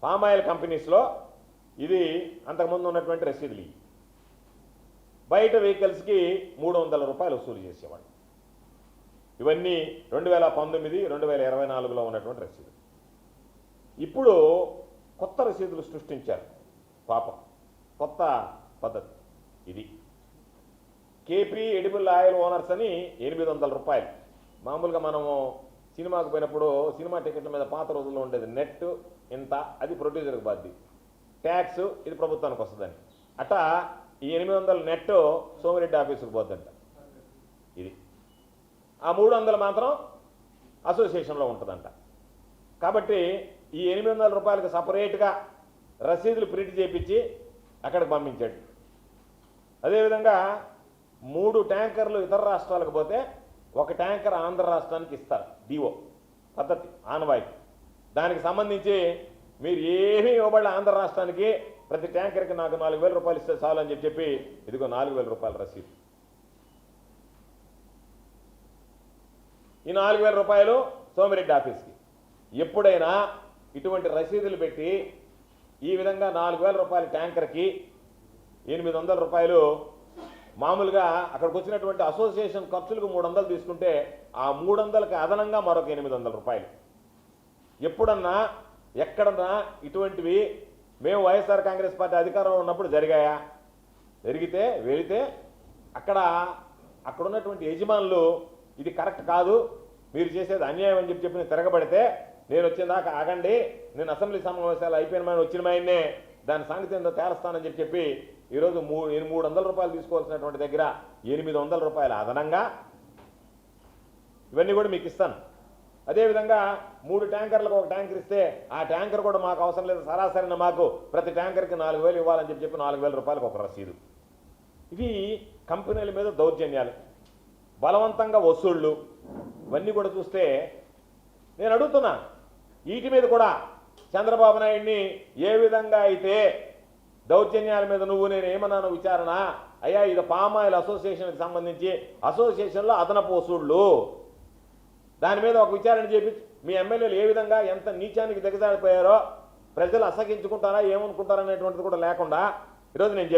Palm oil కంపెనీస్లో ఇది అంతకుముందు ఉన్నటువంటి రసీదులు. బయట వెహికల్స్కి 300 రూపాయలు వసూలు చేసేవాడు. ఇవన్నీ 2019, 2024లో ఉన్నటువంటి రసీదులు. ఇప్పుడు కొత్త రసీదులు సృష్టించారు. పాపం కొత్త పద్ధతి ఇది. కేపీ ఎడిబుల్ ఆయిల్ ఓనర్స్ అని 800 రూపాయలు. మామూలుగా మనము సినిమాకు పోయినప్పుడు సినిమా టికెట్ల మీద పాత రోజుల్లో ఉండేది నెట్ ఇంత, అది ప్రొడ్యూసర్కి బాధ్యత, ట్యాక్స్ ఇది ప్రభుత్వానికి వస్తుందని. అట్టా ఈ 800 నెట్ సోమిరెడ్డి ఆఫీసుకు పోద్దంట. ఇది ఆ 300 మాత్రం అసోసియేషన్లో ఉంటుందంట. కాబట్టి ఈ 800 రూపాయలకు సపరేట్గా రసీదులు ప్రింట్ చేయించి అక్కడికి పంపించాడు. అదేవిధంగా 3 ట్యాంకర్లు ఇతర రాష్ట్రాలకు పోతే 1 ట్యాంకర్ ఆంధ్ర రాష్ట్రానికి ఇస్తారు. డిఓ పద్ధతి ఆనవాయితీ. దానికి సంబంధించి మీరు ఏమీ ఇవ్వబడి ఆంధ్ర రాష్ట్రానికి ప్రతి ట్యాంకర్కి నాకు 4000 రూపాయలు ఇస్తే చాలు అని చెప్పి ఇదిగో 4000 రూపాయల రసీదు. ఈ 4000 రూపాయలు సోమిరెడ్డి ఆఫీస్కి. ఎప్పుడైనా ఇటువంటి రసీదులు పెట్టి ఈ విధంగా 4000 రూపాయల ట్యాంకర్కి 800 రూపాయలు మామూలుగా అక్కడికి వచ్చినటువంటి అసోసియేషన్ ఖర్చులకు 300 తీసుకుంటే ఆ 300కి అదనంగా మరొక 800 రూపాయలు. ఎప్పుడన్నా ఎక్కడన్నా ఇటువంటివి మేము వైఎస్ఆర్ కాంగ్రెస్ పార్టీ అధికారంలో ఉన్నప్పుడు జరిగాయా? జరిగితే వెళితే అక్కడ ఉన్నటువంటి యజమానులు ఇది కరెక్ట్ కాదు, మీరు చేసేది అన్యాయం అని చెప్పి తిరగబడితే నేను వచ్చేదాకా ఆగండి, నేను అసెంబ్లీ సమావేశాలు అయిపోయిన వచ్చిన మాయన్నే దాని సంగతి ఏందో తేలుస్తానని చెప్పి ఈరోజు 300 రూపాయలు తీసుకోవాల్సినటువంటి దగ్గర 800 రూపాయలు అదనంగా ఇవన్నీ కూడా మీకు ఇస్తాను. అదేవిధంగా 3 ట్యాంకర్లకు 1 ట్యాంకర్ ఇస్తే ఆ ట్యాంకర్ కూడా మాకు అవసరం లేదు, సరాసరిన మాకు ప్రతి ట్యాంకర్కి 4000 ఇవ్వాలని చెప్పి 4000 రూపాయలకు ఒక రసీదు. ఇవి కంపెనీల మీద దౌర్జన్యాలు, బలవంతంగా వసూళ్ళు. ఇవన్నీ కూడా చూస్తే నేను అడుగుతున్నా, వీటి మీద కూడా చంద్రబాబు నాయుడిని ఏ విధంగా అయితే దౌర్జన్యాల మీద నేను ఏమన్నాను విచారణ అయ్యా, ఇది పామాయిల్ అసోసియేషన్కి సంబంధించి అసోసియేషన్లో అదనపు వసూళ్ళు, దాని మీద ఒక విచారణ చేపించి మీ ఎమ్మెల్యేలు ఏ విధంగా ఎంత నీచానికి దిగజారిపోయారో ప్రజలు అసహించుకుంటారా ఏమనుకుంటారనేటువంటిది కూడా లేకుండా ఈరోజు నేను